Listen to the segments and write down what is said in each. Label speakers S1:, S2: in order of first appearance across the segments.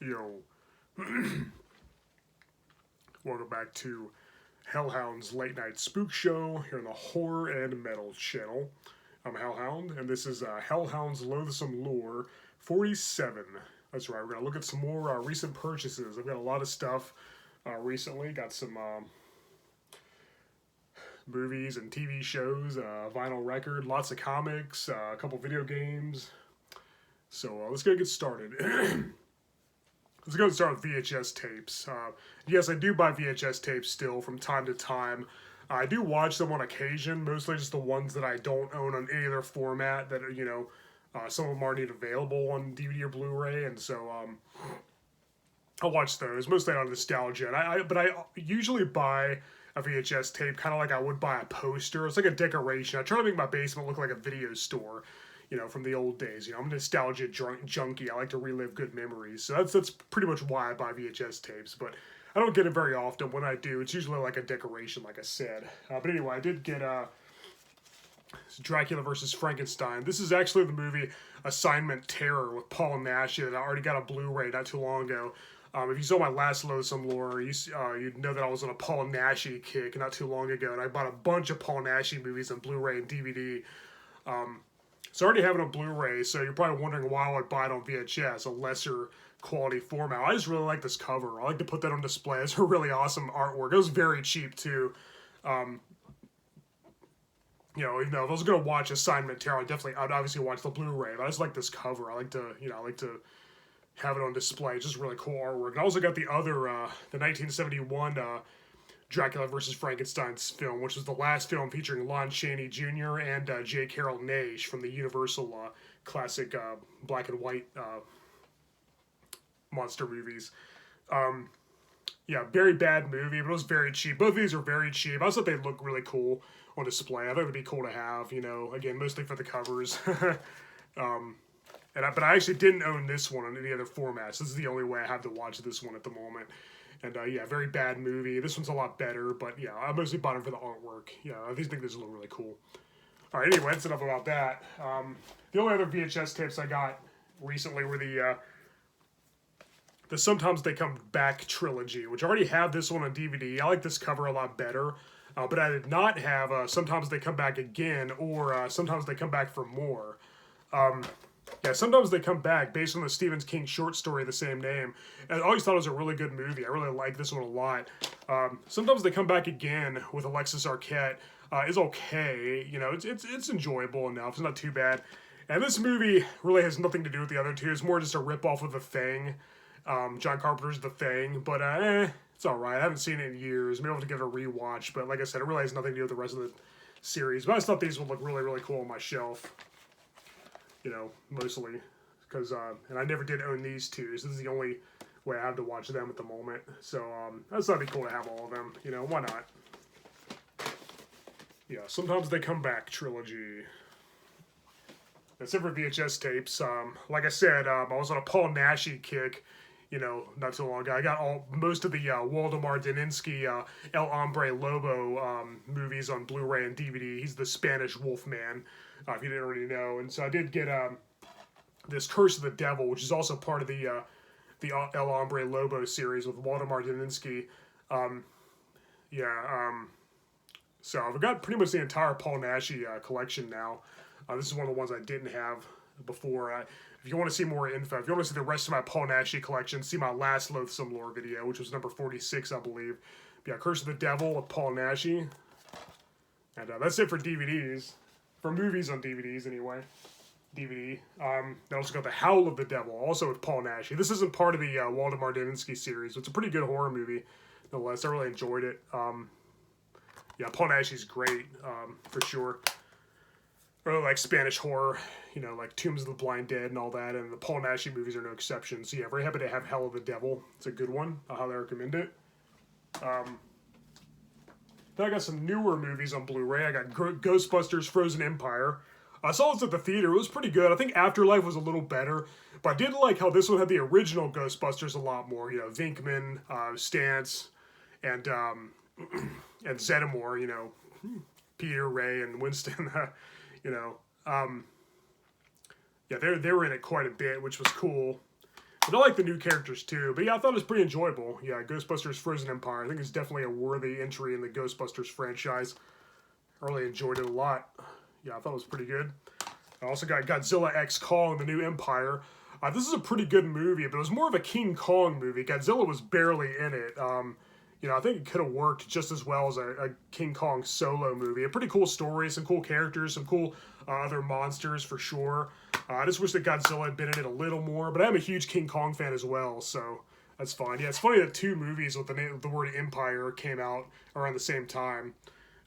S1: Yo, welcome back to Hellhound's Late Night Spook Show here on the Horror and Metal channel. I'm Hellhound, and this is Hellhound's Loathsome Lore 47. That's right, we're going to look at some more recent purchases. I've got a lot of stuff recently. Got some movies and TV shows, vinyl record, lots of comics, a couple video games. So let's get started. Let's go and start with VHS tapes. Yes, I do buy VHS tapes still from time to time. I do watch them on occasion, mostly just the ones that I don't own on any other format that are, some of them aren't even available on DVD or Blu-ray, and so I'll watch those, mostly out of nostalgia. And but I usually buy a VHS tape kind of like I would buy a poster. It's like a decoration. I try to make my basement look like a video store. From the old days. I'm a nostalgia junkie. I like to relive good memories. So that's pretty much why I buy VHS tapes. But I don't get it very often. When I do, it's usually like a decoration, like I said. But anyway, I did get Dracula versus Frankenstein. This is actually the movie Assignment Terror with Paul Nash that I already got a Blu-ray not too long ago. If you saw my last Loathsome lore, you'd know that I was on a Paul Nashy kick not too long ago. And I bought a bunch of Paul Nashy movies on Blu-ray and DVD. So I already have it on Blu-ray, so you're probably wondering why I would buy it on VHS, a lesser quality format. I just really like this cover. I like to put that on display. It's a really awesome artwork. It was very cheap, too. Even though if I was going to watch Assignment Terror, I'd obviously watch the Blu-ray, but I just like this cover. I like to have it on display. It's just really cool artwork. And I also got the other, the 1971 Dracula vs. Frankenstein's film, which was the last film featuring Lon Chaney Jr. and J. Carroll Naish from the Universal classic black and white monster movies. Very bad movie, but it was very cheap. Both of these are very cheap. I also thought they'd look really cool on display. I thought it would be cool to have, again, mostly for the covers. But I actually didn't own this one on any other formats. This is the only way I have to watch this one at the moment. And very bad movie. This one's a lot better, but I mostly bought it for the artwork. I just think this look really cool. All right, anyway, that's enough about that. The only other VHS tapes I got recently were the Sometimes They Come Back trilogy, which I already have this one on DVD. I like this cover a lot better, but I did not have Sometimes They Come Back Again or Sometimes They Come Back for More. Sometimes They Come Back, based on the Stephen King short story of the same name. And I always thought it was a really good movie. I really like this one a lot. Sometimes They Come Back Again with Alexis Arquette is okay. It's enjoyable enough. It's not too bad. And this movie really has nothing to do with the other two. It's more just a ripoff of The Thing. John Carpenter's The Thing. But it's alright. I haven't seen it in years. Maybe I'll have to give it a rewatch. But like I said, it really has nothing to do with the rest of the series. But I just thought these would look really, really cool on my shelf. Mostly, because, and I never did own these two, so this is the only way I have to watch them at the moment, so, I just thought it'd be cool to have all of them, why not? Sometimes They Come Back trilogy. That's it for VHS tapes. Like I said, I was on a Paul Nashy kick, not too long ago. I got most of the Waldemar Daninsky El Hombre Lobo movies on Blu-ray and DVD. He's the Spanish Wolfman, if you didn't already know. And so I did get this Curse of the Devil, which is also part of the El Hombre Lobo series with Waldemar Daninsky. So I've got pretty much the entire Paul Nashy collection now. This is one of the ones I didn't have before. If you want to see more info, if you want to see the rest of my Paul Nashy collection, see my last Loathsome lore video, which was number 46, I believe. Curse of the Devil with Paul Nashy. And that's it for DVDs. For movies on DVDs, anyway. DVD. I also got The Howl of the Devil, also with Paul Nashy. This isn't part of the Waldemar Daninsky series. It's a pretty good horror movie, nonetheless. I really enjoyed it. Paul Nashy's great, for sure. I really like Spanish horror, like Tombs of the Blind Dead and all that, and the Paul Nashy movies are no exception. So very happy to have Hell of the Devil. It's a good one. I highly recommend it. Then I got some newer movies on Blu-ray. I got Ghostbusters Frozen Empire. I saw this at the theater. It was pretty good. I think Afterlife was a little better, but I did like how this one had the original Ghostbusters a lot more. Venkman, Stantz, and Zeddemore. Peter, Ray, and Winston. They were in it quite a bit, which was cool. And I like the new characters too. But yeah, I thought it was pretty enjoyable. Yeah, Ghostbusters Frozen Empire. I think it's definitely a worthy entry in the Ghostbusters franchise. I really enjoyed it a lot. Yeah, I thought it was pretty good. I also got Godzilla X Kong, the new Empire. This is a pretty good movie, but it was more of a King Kong movie. Godzilla was barely in it. I think it could have worked just as well as a King Kong solo movie. A pretty cool story, some cool characters, some cool other monsters for sure. I just wish that Godzilla had been in it a little more, but I'm a huge King Kong fan as well, so that's fine. Yeah, it's funny that two movies with the word Empire came out around the same time.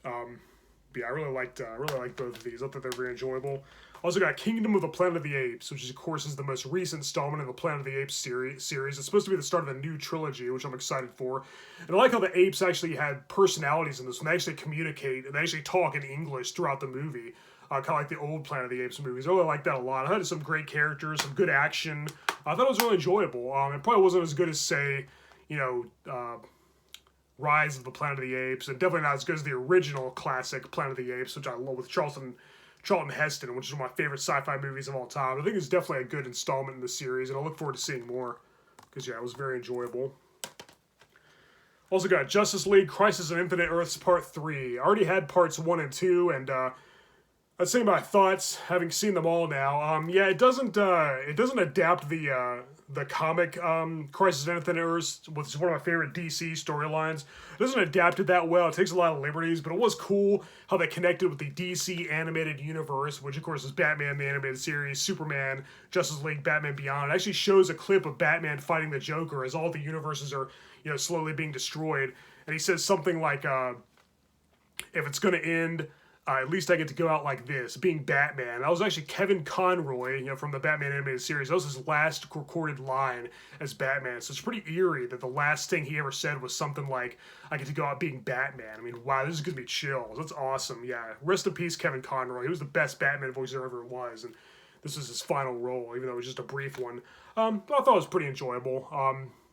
S1: But yeah, I really liked both of these. I thought they were very enjoyable. Also got Kingdom of the Planet of the Apes, which of course is the most recent installment in the Planet of the Apes series. It's supposed to be the start of a new trilogy, which I'm excited for. And I like how the apes actually had personalities in this, and they actually communicate, and they actually talk in English throughout the movie. Kind of like the old Planet of the Apes movies. I really like that a lot. I had some great characters, some good action. I thought it was really enjoyable. It probably wasn't as good as, say, Rise of the Planet of the Apes, and definitely not as good as the original classic Planet of the Apes, which I love, with Charlton Heston, which is one of my favorite sci-fi movies of all time. I think it's definitely a good installment in the series, and I look forward to seeing more, because yeah, it was very enjoyable. Also got Justice League Crisis on Infinite Earths Part 3. I already had Parts 1 and 2, and I'd say my thoughts, having seen them all now. Yeah, it doesn't adapt the comic Crisis on Infinite Earths, which is one of my favorite DC storylines. It doesn't adapt it that well. It takes a lot of liberties, but it was cool how they connected with the DC animated universe, which of course is Batman the Animated Series, Superman, Justice League, Batman Beyond. It actually shows a clip of Batman fighting the Joker as all the universes are slowly being destroyed, and he says something like, "If it's going to end, at least I get to go out like this, being Batman." That was actually Kevin Conroy, from the Batman Animated Series. That was his last recorded line as Batman. So it's pretty eerie that the last thing he ever said was something like, "I get to go out being Batman." I mean, wow, this is going to be chills. That's awesome. Yeah, rest in peace, Kevin Conroy. He was the best Batman voice there ever was, and this was his final role, even though it was just a brief one. But I thought it was pretty enjoyable.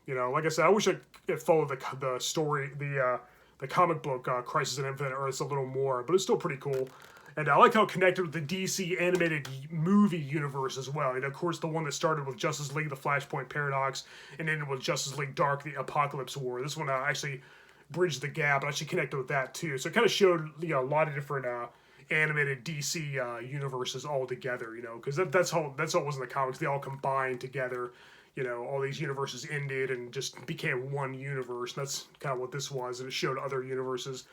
S1: Like I said, I wish it followed the story, the comic book Crisis on Infinite Earths a little more, but it's still pretty cool. And I like how it connected with the DC animated movie universe as well. Of course, the one that started with Justice League, the Flashpoint Paradox, and ended with Justice League Dark, the Apocalypse War. This one actually bridged the gap, and actually connected with that too. So it kind of showed a lot of different animated DC universes all together. Because that's how it was in the comics. They all combined together. All these universes ended and just became one universe. And that's kind of what this was. And it showed other universes,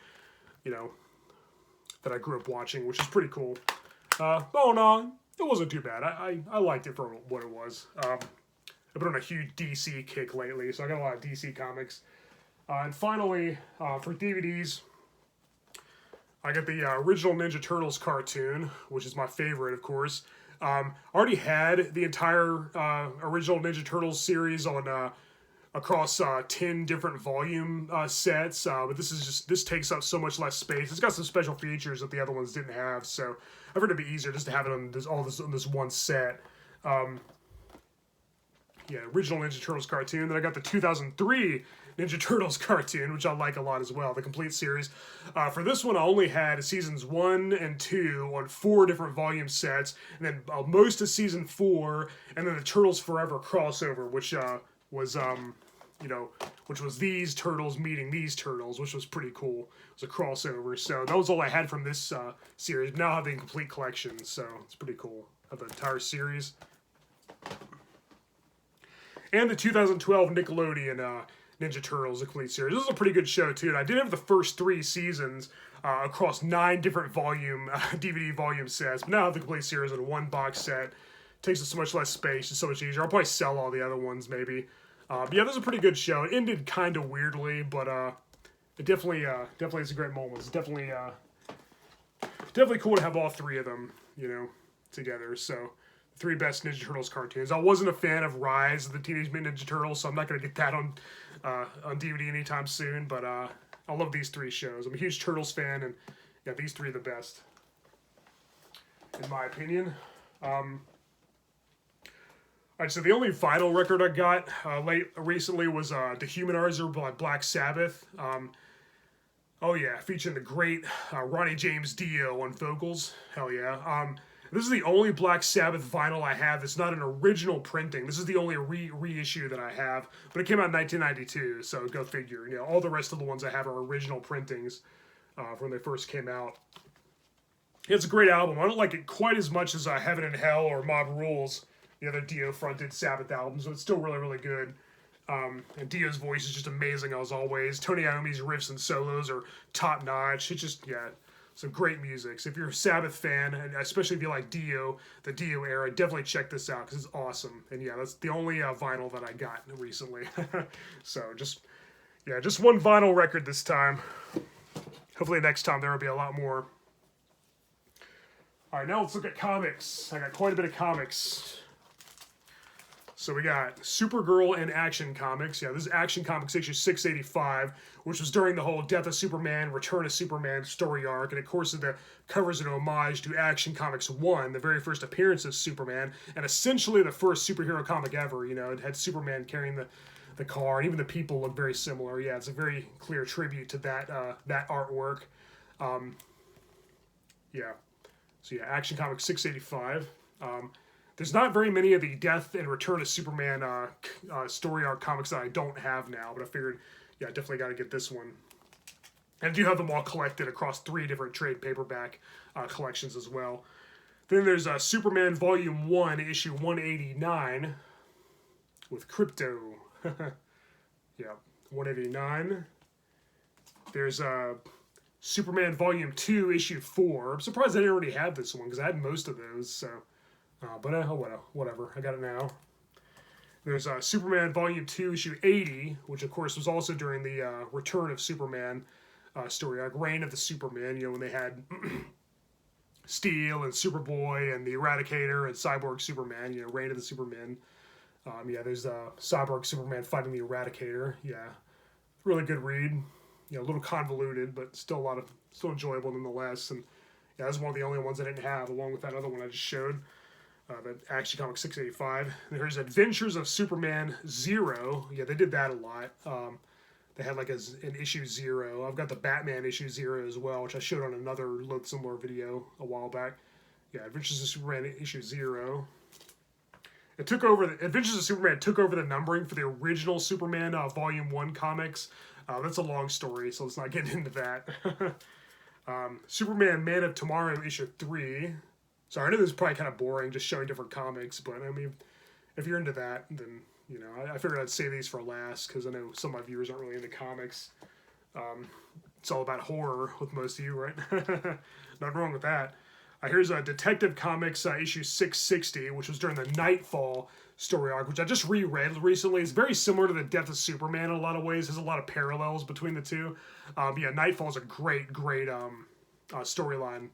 S1: that I grew up watching, which is pretty cool. No, it wasn't too bad. I liked it for what it was. I've been on a huge DC kick lately, so I got a lot of DC comics. And finally, for DVDs, I got the original Ninja Turtles cartoon, which is my favorite, of course. I already had the entire original Ninja Turtles series on across 10 different volume sets, but this takes up so much less space. It's got some special features that the other ones didn't have, so I figured it'd be easier just to have it on this one set. Original Ninja Turtles cartoon. Then I got the 2003 Ninja Turtles cartoon, which I like a lot as well, the complete series. For this one, I only had seasons 1 and 2 on 4 different volume sets, and then most of season 4, and then the Turtles Forever crossover, which was these turtles meeting these turtles, which was pretty cool. It was a crossover, so that was all I had from this series. Now I have the complete collection, so it's pretty cool. I have the entire series. And the 2012 Nickelodeon Ninja Turtles, the complete series. This is a pretty good show, too. And I did have the first 3 seasons across 9 different DVD volume sets. But now I have the complete series in one box set. It takes up so much less space. It's so much easier. I'll probably sell all the other ones, maybe. But yeah, this is a pretty good show. It ended kind of weirdly, but it definitely has some great moments. It's definitely cool to have all 3 of them, together. So, 3 best Ninja Turtles cartoons. I wasn't a fan of Rise of the Teenage Mutant Ninja Turtles, so I'm not going to get that on DVD anytime soon, but I love these 3 shows. I'm a huge Turtles fan, and yeah, these 3 are the best, in my opinion. Alright, so the only vinyl record I got recently was Dehumanizer by Black Sabbath. Featuring the great Ronnie James Dio on vocals. Hell yeah. This is the only Black Sabbath vinyl I have that's not an original printing. This is the only reissue that I have, but it came out in 1992, so go figure. You know, all the rest of the ones I have are original printings from when they first came out. It's a great album. I don't like it quite as much as Heaven and Hell or Mob Rules, the other Dio-fronted Sabbath albums, but it's still really, really good. And Dio's voice is just amazing as always. Tony Iommi's riffs and solos are top-notch. It's just, yeah, some great music. So if you're a Sabbath fan, and especially if you like Dio, the Dio era, definitely check this out because it's awesome. And yeah, that's the only vinyl that I got recently. So just one vinyl record this time. Hopefully next time there will be a lot more. All right, now let's look at comics. I got quite a bit of comics. So we got Supergirl and Action Comics. Yeah, this is Action Comics issue 685, which was during the whole Death of Superman, Return of Superman story arc. And of course, it covers an homage to Action Comics 1, the very first appearance of Superman, and essentially the first superhero comic ever. You know, it had Superman carrying the car, and even the people look very similar. Yeah, it's a very clear tribute to that artwork. Yeah. So yeah, Action Comics 685. There's not very many of the Death and Return of Superman story arc comics that I don't have now, but I figured, yeah, I definitely got to get this one. And I do have them all collected across 3 different trade paperback collections as well. Then there's Superman Volume 1, issue 189, with Crypto. Yeah, 189. There's Superman Volume 2, issue 4. I'm surprised I didn't already have this one, because I had most of those, so... but whatever, I got it now. There's Superman Volume 2, issue 80, which of course was also during the Return of Superman story arc, Reign of the Superman, you know, when they had Steel and Superboy and the Eradicator and Cyborg Superman, you know, Reign of the Superman. Yeah, there's Cyborg Superman fighting the Eradicator. Yeah, really good read. You know, a little convoluted, but still enjoyable nonetheless. And yeah, that's one of the only ones I didn't have, along with that other one I just showed. The Action Comics 685. There's Adventures of Superman 0. Yeah, they did that a lot. They had like an issue 0. I've got the Batman issue 0 as well, which I showed on another Loathsome video a while back. Yeah, Adventures of Superman issue 0. Adventures of Superman took over the numbering for the original Superman Volume 1 comics. That's a long story, so let's not get into that. Superman Man of Tomorrow issue 3. Sorry, I know this is probably kind of boring, just showing different comics, but I mean, if you're into that, then, you know, I figured I'd save these for last, because I know some of my viewers aren't really into comics. It's all about horror with most of you, right? Nothing wrong with that. Here's Detective Comics issue 660, which was during the Nightfall story arc, which I just reread recently. It's very similar to the Death of Superman in a lot of ways. There's a lot of parallels between the two. Yeah, Nightfall is a great storyline.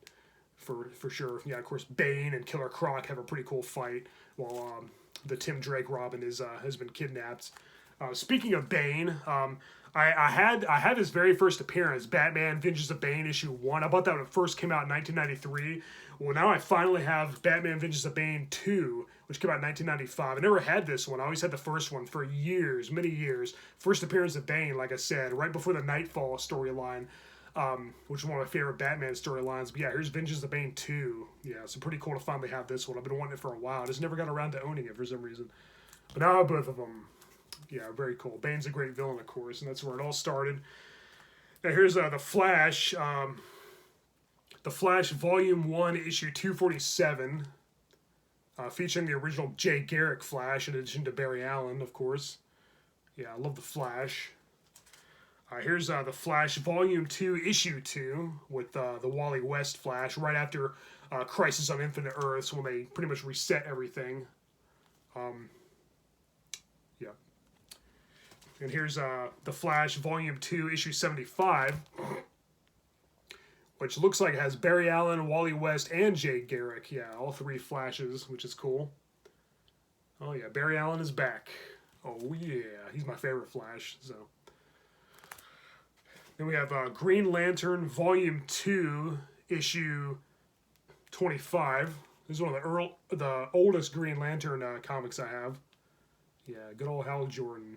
S1: For sure. Yeah, of course, Bane and Killer Croc have a pretty cool fight while the Tim Drake Robin has been kidnapped. Speaking of Bane, I had his very first appearance, Batman Vengeance of Bane issue 1. I bought that when it first came out in 1993. Well, now I finally have Batman Vengeance of Bane 2, which came out in 1995. I never had this one. I always had the first one for years, many years. First appearance of Bane, like I said, right before the Nightfall storyline. Which is one of my favorite Batman storylines. But yeah, here's Vengeance of Bane 2. Yeah, it's pretty cool to finally have this one. I've been wanting it for a while. I just never got around to owning it for some reason. But now I have both of them. Yeah, very cool. Bane's a great villain, of course, and that's where it all started. Now here's The Flash. The Flash Volume 1, issue 247. Featuring the original Jay Garrick Flash, in addition to Barry Allen, of course. Yeah, I love The Flash. Here's The Flash Volume 2, Issue 2, with the Wally West Flash, right after Crisis on Infinite Earths, when they pretty much reset everything. Yeah. And here's The Flash Volume 2, Issue 75, which looks like it has Barry Allen, Wally West, and Jay Garrick. Yeah, all 3 Flashes, which is cool. Oh yeah, Barry Allen is back. Oh yeah, he's my favorite Flash, so... Then we have Green Lantern Volume 2, Issue 25. This is one of the oldest Green Lantern comics I have. Yeah, good old Hal Jordan.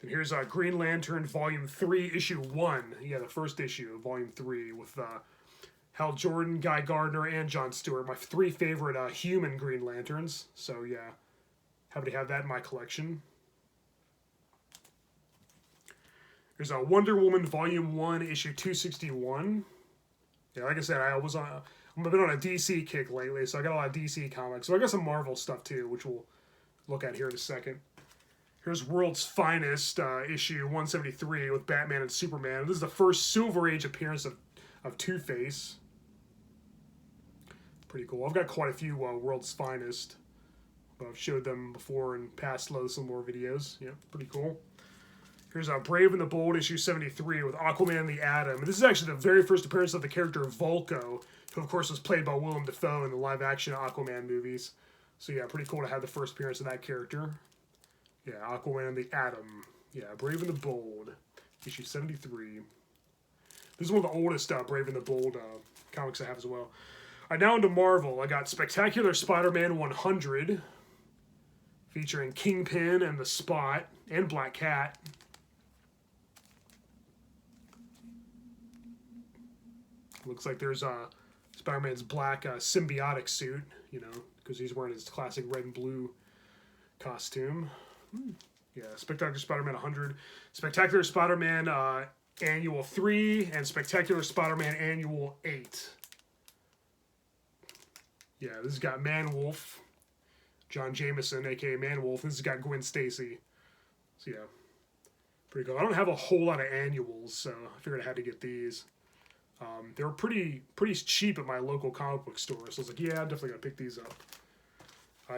S1: Then here's Green Lantern Volume 3, Issue 1. Yeah, the first issue of Volume 3 with Hal Jordan, Guy Gardner, and Jon Stewart. My 3 favorite human Green Lanterns. So yeah, happy to have that in my collection. There's a Wonder Woman Volume 1, issue 261. Yeah, like I said, I've been on a DC kick lately, so I got a lot of DC comics. So I got some Marvel stuff too, which we'll look at here in a second. Here's World's Finest, issue 173 with Batman and Superman. This is the first Silver Age appearance of Two-Face. Pretty cool. I've got quite a few World's Finest, but I've showed them before in past Loathsome More videos. Yeah, pretty cool. Here's Brave and the Bold, issue 73 with Aquaman and the Atom. And this is actually the very first appearance of the character Vulko, who of course was played by Willem Dafoe in the live-action Aquaman movies. So yeah, pretty cool to have the first appearance of that character. Yeah, Aquaman and the Atom. Yeah, Brave and the Bold, issue 73. This is one of the oldest Brave and the Bold comics I have as well. Now into Marvel. I got Spectacular Spider-Man 100, featuring Kingpin and the Spot, and Black Cat. Looks like there's Spider-Man's black symbiotic suit, you know, because he's wearing his classic red and blue costume. Yeah, Spectacular Spider-Man 100. Spectacular Spider-Man Annual 3 and Spectacular Spider-Man Annual 8. Yeah, this has got Man-Wolf, John Jameson, a.k.a. Man-Wolf. This has got Gwen Stacy. So, yeah, pretty cool. I don't have a whole lot of annuals, so I figured I had to get these. They were pretty cheap at my local comic book store, so I was like, yeah, I'm definitely going to pick these up.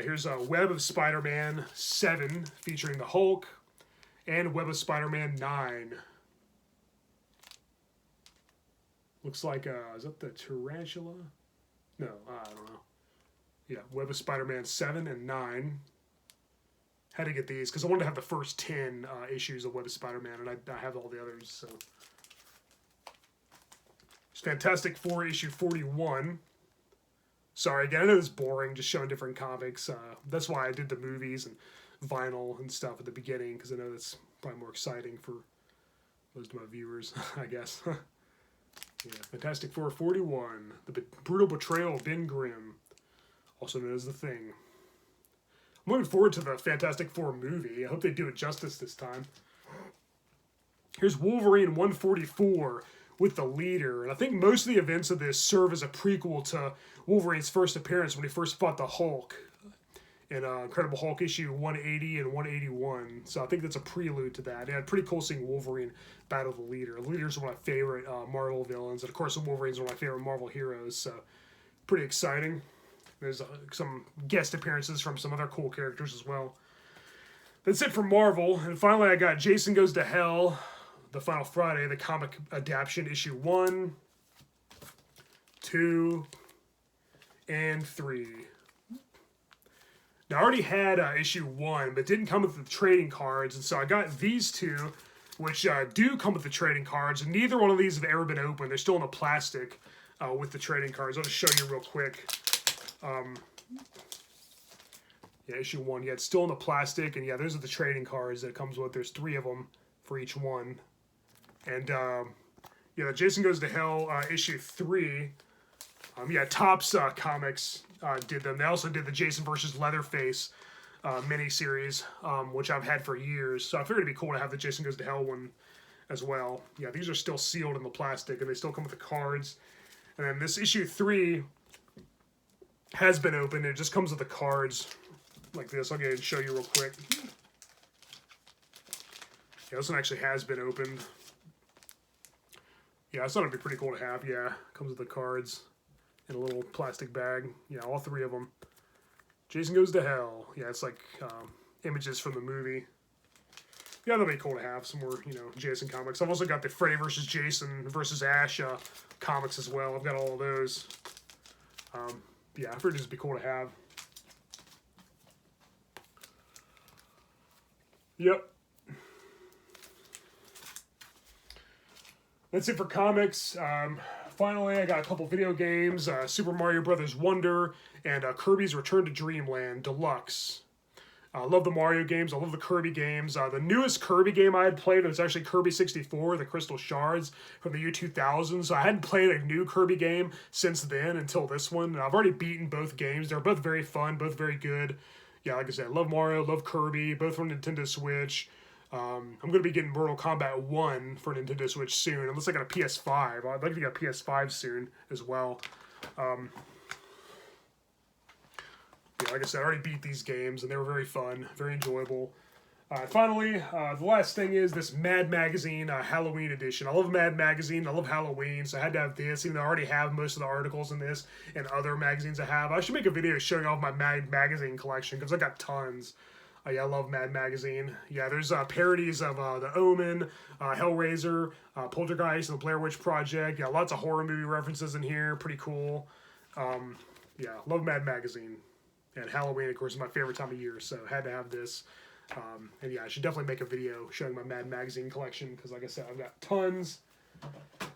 S1: Here's Web of Spider-Man 7, featuring the Hulk, and Web of Spider-Man 9. Looks like, is that the Tarantula? No, I don't know. Yeah, Web of Spider-Man 7 and 9. Had to get these, because I wanted to have the first 10 issues of Web of Spider-Man, and I have all the others, so. It's Fantastic Four, issue 41. Sorry, again, I know it's boring, just showing different comics. That's why I did the movies and vinyl and stuff at the beginning, because I know that's probably more exciting for most of my viewers, I guess. Yeah, Fantastic Four 41. The Brutal Betrayal of Ben Grimm, also known as The Thing. I'm looking forward to the Fantastic Four movie. I hope they do it justice this time. Here's Wolverine 144 with the Leader. And I think most of the events of this serve as a prequel to Wolverine's first appearance when he first fought the Hulk in Incredible Hulk issue 180 and 181. So I think that's a prelude to that. Yeah, pretty cool seeing Wolverine battle the Leader. The Leader's one of my favorite Marvel villains. And of course, Wolverine's one of my favorite Marvel heroes. So pretty exciting. There's some guest appearances from some other cool characters as well. That's it for Marvel. And finally, I got Jason Goes to Hell, The Final Friday, the comic adaptation, issue 1, 2, and 3. Now, I already had issue 1, but didn't come with the trading cards, and so I got these two, which do come with the trading cards, and neither one of these have ever been opened. They're still in the plastic with the trading cards. I'll just show you real quick. Yeah, issue 1. Yeah, it's still in the plastic, and yeah, those are the trading cards that it comes with. There's 3 of them for each one. And, yeah, the Jason Goes to Hell issue 3. Yeah, Topps Comics did them. They also did the Jason vs. Leatherface miniseries, which I've had for years. So I figured it'd be cool to have the Jason Goes to Hell one as well. Yeah, these are still sealed in the plastic, and they still come with the cards. And then this issue 3 has been opened. It just comes with the cards like this. I'll get it and show you real quick. Yeah, this one actually has been opened. Yeah, I thought it'd be pretty cool to have. Yeah, comes with the cards in a little plastic bag. Yeah, all 3 of them. Jason Goes to Hell. Yeah, it's like images from the movie. Yeah, that'll be cool to have some more, you know, Jason comics. I've also got the Freddy vs. Jason vs. Ash comics as well. I've got all of those. Yeah, I figured it'd just be cool to have. Yep. That's it for comics. Finally, I got a couple video games. Super Mario Bros. Wonder and Kirby's Return to Dreamland Deluxe. I love the Mario games. I love the Kirby games. The newest Kirby game I had played was actually Kirby 64, the Crystal Shards from the year 2000. So I hadn't played a new Kirby game since then until this one. And I've already beaten both games. They're both very fun, both very good. Yeah, like I said, love Mario, love Kirby, both from Nintendo Switch. I'm going to be getting Mortal Kombat 1 for Nintendo Switch soon, unless I got a PS5. I'd like to get a PS5 soon as well. Yeah, like I said, I already beat these games, and they were very fun, very enjoyable. Finally, the last thing is this Mad Magazine Halloween edition. I love Mad Magazine. I love Halloween, so I had to have this, even though I already have most of the articles in this and other magazines I have. I should make a video showing off my Mad Magazine collection, because I got tons. Yeah, I love Mad Magazine. Yeah, there's parodies of The Omen, Hellraiser, Poltergeist, and the Blair Witch Project. Yeah, lots of horror movie references in here. Pretty cool. Yeah, love Mad Magazine. And Halloween, of course, is my favorite time of year, so I had to have this. And yeah, I should definitely make a video showing my Mad Magazine collection, because like I said, I've got tons.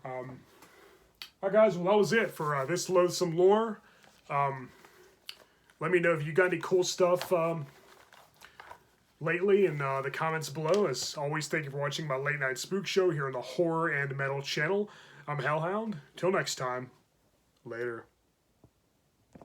S1: Alright guys, well that was it for this Loathsome lore. Let me know if you got any cool stuff lately in the comments below. As always, thank you for watching my late night spook show here on the Horror and Metal channel. I'm Hellhound. Till next time, later.